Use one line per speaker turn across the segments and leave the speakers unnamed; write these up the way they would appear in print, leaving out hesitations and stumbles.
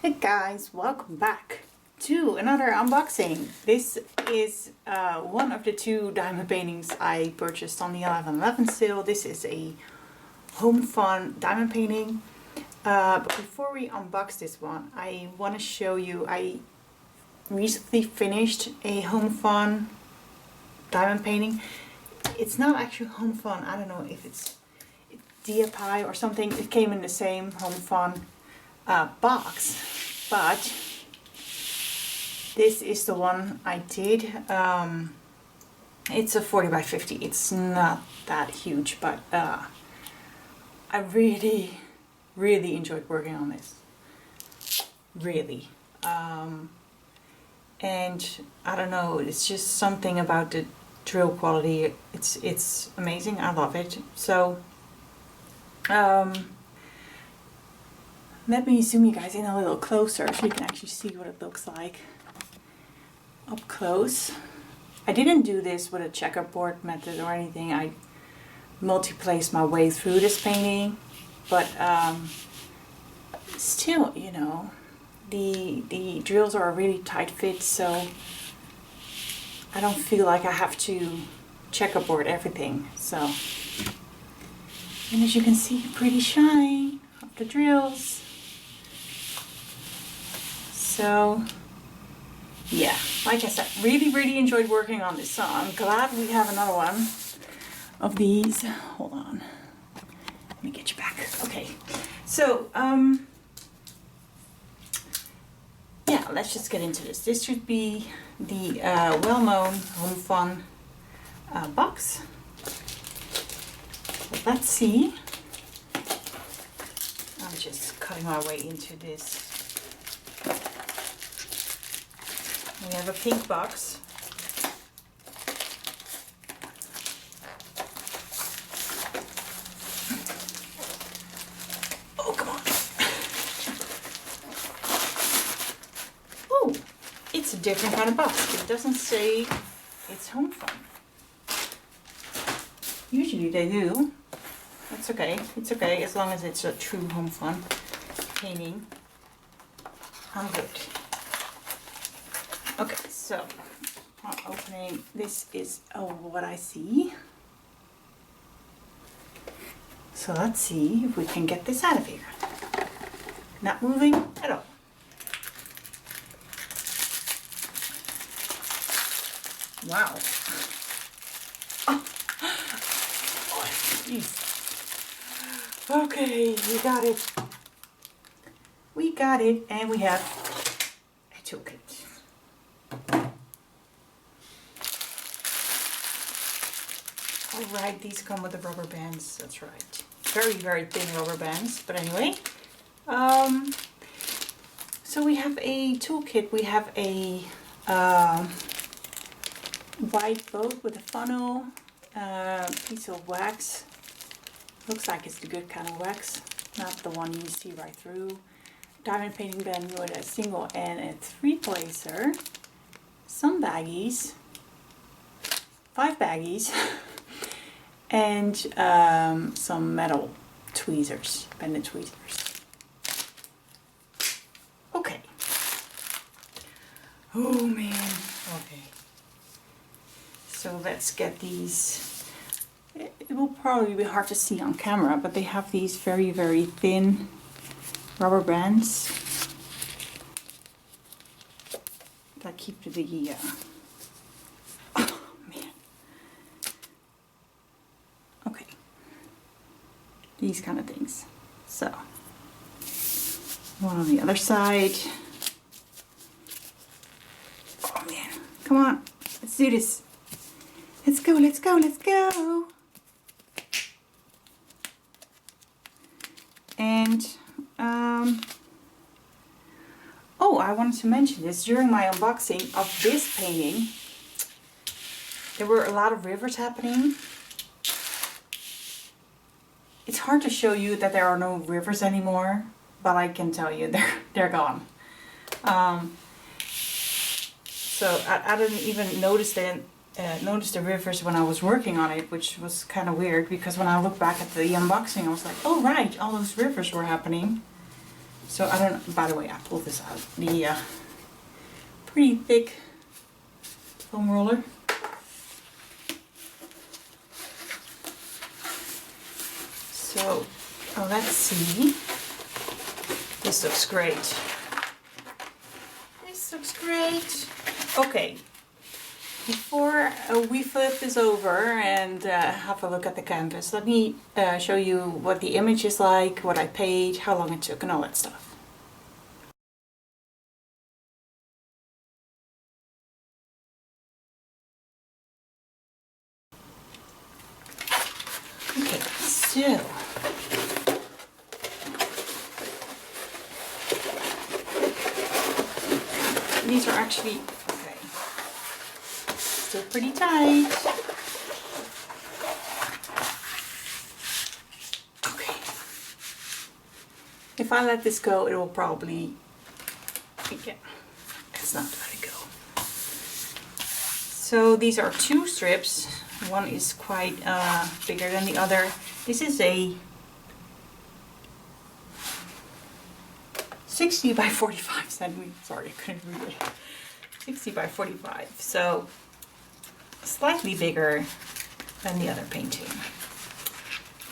Hey guys, welcome back to another unboxing. This is one of the two diamond paintings I purchased on the 11/11 sale. This is a HOMFUN diamond painting. But before we unbox this one, I want to show you, I recently finished a HOMFUN diamond painting. It's not actually HOMFUN, I don't know if it's DFI or something. It came in the same HOMFUN box, but this is the one I did. It's a 40 by 50. It's not that huge, but I really enjoyed working on this. Really. And I don't know, it's just something about the drill quality. It's amazing. I love it. So let me zoom you guys in a little closer so you can actually see what it looks like up close. I didn't do this with a checkerboard method or anything. I multi-placed my way through this painting, but still, you know, the drills are a really tight fit, so I don't feel like I have to checkerboard everything. So, and as you can see, pretty shine of the drills. So yeah, like I said, really enjoyed working on this, so I'm glad we have another one of these. Hold on, let me get you back. Okay, so yeah, let's just get into this. This should be the well-known HOMFUN box. But let's see. I'm just cutting my way into this. We have a pink box. Oh, come on. Oh, it's a different kind of box. It doesn't say it's HOMFUN. Usually they do. That's okay. It's okay as long as it's a true HOMFUN painting. I'm good. Okay, so I'm opening. This is what I see. So let's see if we can get this out of here. Not moving at all. Wow. Oh, jeez. Okay, we got it. We got it, and we have a toolkit. Alright, these come with the rubber bands, that's right. Very thin rubber bands, but anyway. So we have a toolkit. We have a white boat with a funnel, piece of wax. Looks like it's the good kind of wax, not the one you see right through. Diamond painting pen with a single and a 3-placer. Some baggies. 5 baggies. And some metal tweezers, bended tweezers. Okay. Oh man. Okay. So let's get these. It will probably be hard to see on camera, but they have these very thin rubber bands that keep the these kind of things. So one on the other side. Oh man, come on, let's do this. Let's go. And oh, I wanted to mention this. During my unboxing of this painting, there were a lot of rivers happening. It's hard to show you that there are no rivers anymore, but I can tell you they're gone. So I didn't even notice the rivers when I was working on it, which was kind of weird because when I look back at the unboxing, I was like, oh right, all those rivers were happening. So I don't, by the way, I pulled this out. The pretty thick foam roller. So let's see. This looks great. This looks great. Okay. Before we flip this over and have a look at the canvas, let me show you what the image is like, what I paid, how long it took, and all that stuff. Okay, so these are actually, okay, still pretty tight. Okay. If I let this go, it will probably, yeah, it's not let it go. So these are two strips. One is quite bigger than the other. This is a 60 by 45 centimeters. Sorry, I couldn't read it. 60 by 45. So slightly bigger than the other painting.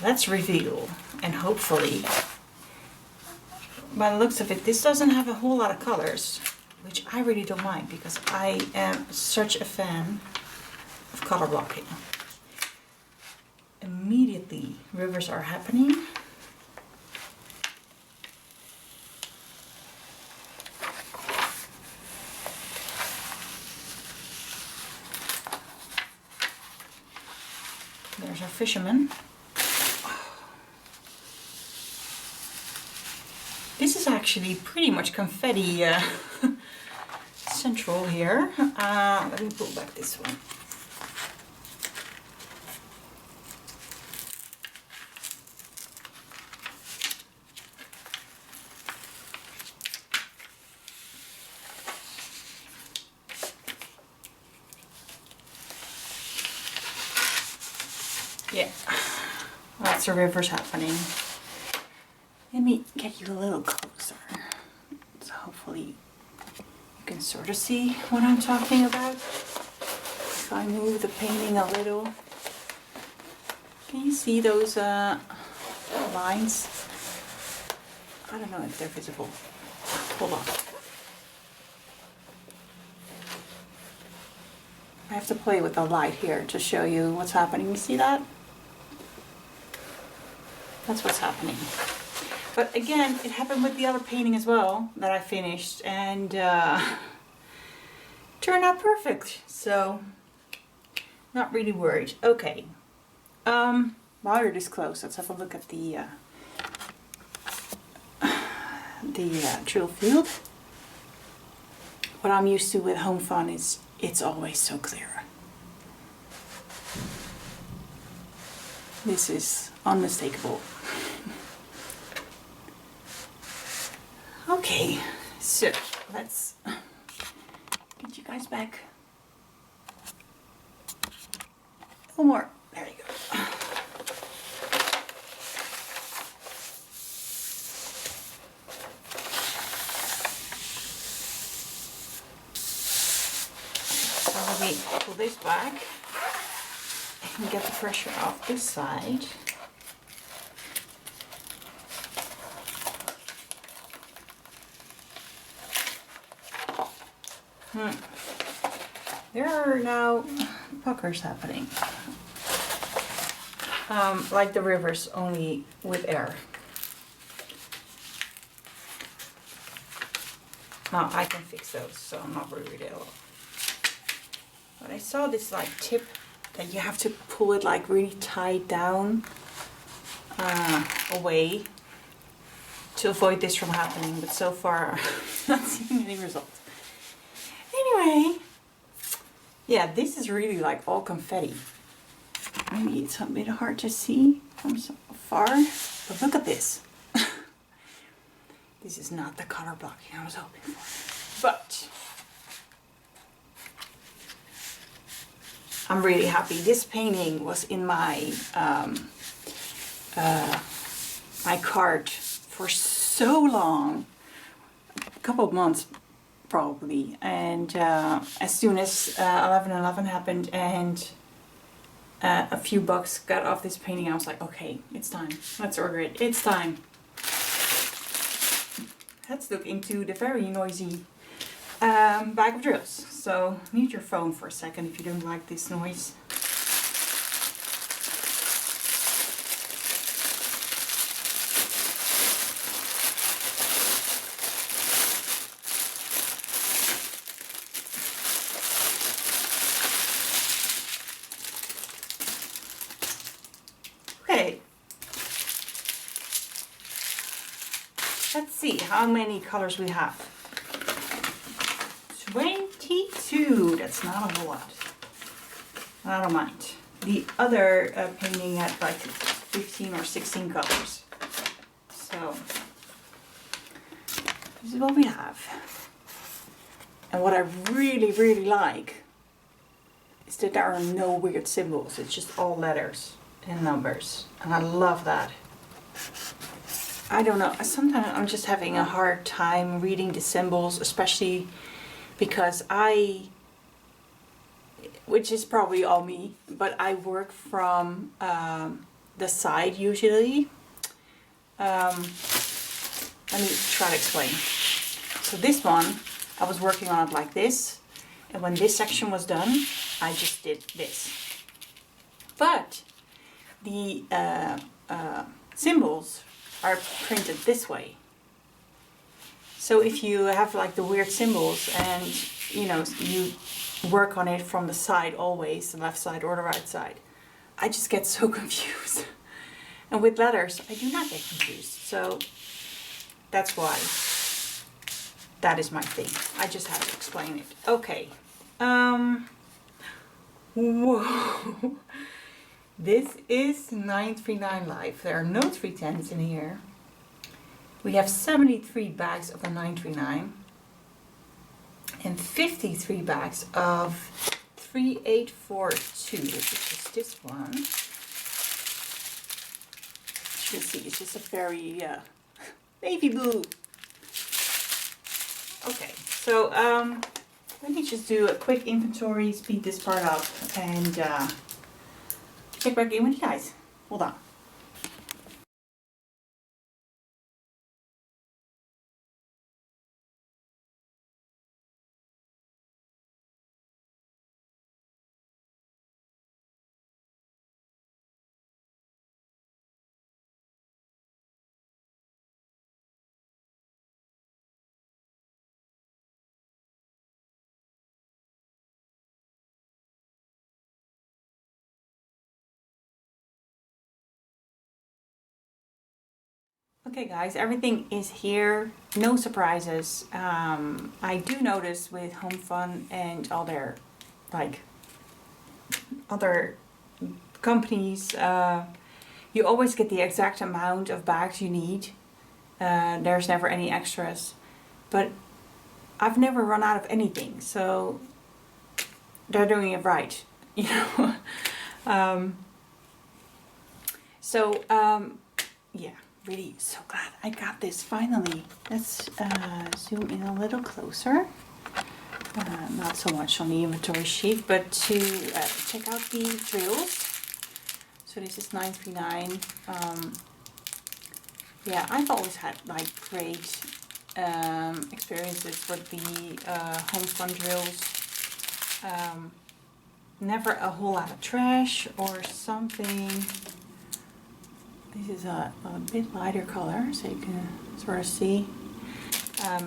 Let's reveal, and hopefully, by the looks of it, this doesn't have a whole lot of colors, which I really don't mind because I am such a fan of color blocking. Immediately rivers are happening. There's our fisherman. This is actually pretty much confetti central here. Let me pull back this one. Yeah, lots of rivers happening. Let me get you a little closer, so hopefully you can sort of see what I'm talking about. If I move the painting a little, can you see those lines? I don't know if they're visible. Hold on. I have to play with the light here to show you what's happening. You see that? That's what's happening. But again, it happened with the other painting as well that I finished, and turned out perfect. So, not really worried. Okay. While you're this close, let's have a look at the drill field. What I'm used to with HOMFUN is it's always so clear. This is unmistakable. Okay, so let's get you guys back. A little more. There you go. So let me pull this back and get the pressure off this side. There are now puckers happening, like the rivers, only with air. Now I can fix those, so I'm not worried at all. But I saw this like tip that you have to pull it like really tight down away to avoid this from happening, but so far I'm not seeing any results. Anyway, yeah, this is really like all confetti. Maybe it's a bit hard to see from so far, but look at this. This is not the color blocking I was hoping for, but I'm really happy. This painting was in my my cart for so long. couple of months probably, and as soon as 11/11 happened and a few bucks got off this painting, I was like, okay, it's time. Let's order it. It's time. Let's look into the very noisy bag of drills. So mute your phone for a second if you don't like this noise. Okay, let's see how many colors we have. 22, that's not a whole lot. I don't mind. The other painting had like 15 or 16 colors. So, this is what we have. And what I really, really like is that there are no weird symbols. It's just all letters and numbers, and I love that. I don't know, sometimes I'm just having a hard time reading the symbols, especially because which is probably all me, but I work from the side usually. Let me try to explain. So this one, I was working on it like this, and when this section was done, I just did this. But the symbols are printed this way. So if you have like the weird symbols and you know you work on it from the side always, the left side or the right side, I just get so confused. And with letters, I do not get confused. So that's why that is my thing. I just have to explain it. Okay. Whoa. This is 939 Live. There are no 310s in here. We have 73 bags of the 939 and 53 bags of 3842, which is this one. You can see it's just a very navy blue. Okay, so let me just do a quick inventory, speed this part up, and check back in with you guys. Hold on. Okay guys, everything is here, no surprises. I do notice with HOMFUN and all their like other companies, you always get the exact amount of bags you need. There's never any extras, but I've never run out of anything, so they're doing it right, you know. Yeah. Really so glad I got this finally. Let's zoom in a little closer. Not so much on the inventory sheet, but to check out the drills. So this is 939. Yeah, I've always had like great experiences with the HOMFUN drills. Never a whole lot of trash or something. This is a bit lighter color, so you can sort of see.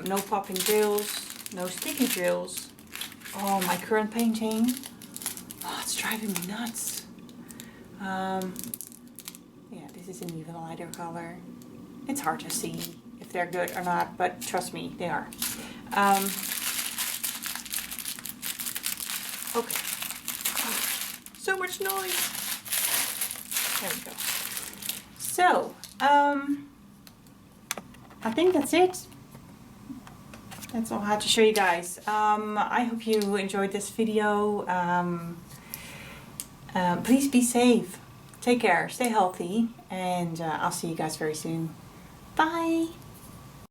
No popping drills, no sticky drills. Oh, my current painting. Oh, it's driving me nuts. Yeah, this is an even lighter color. It's hard to see if they're good or not, but trust me, they are. Okay. Oh, so much noise. There we go. So, I think that's it. That's all I had to show you guys. I hope you enjoyed this video. Please be safe. Take care. Stay healthy. And I'll see you guys very soon. Bye.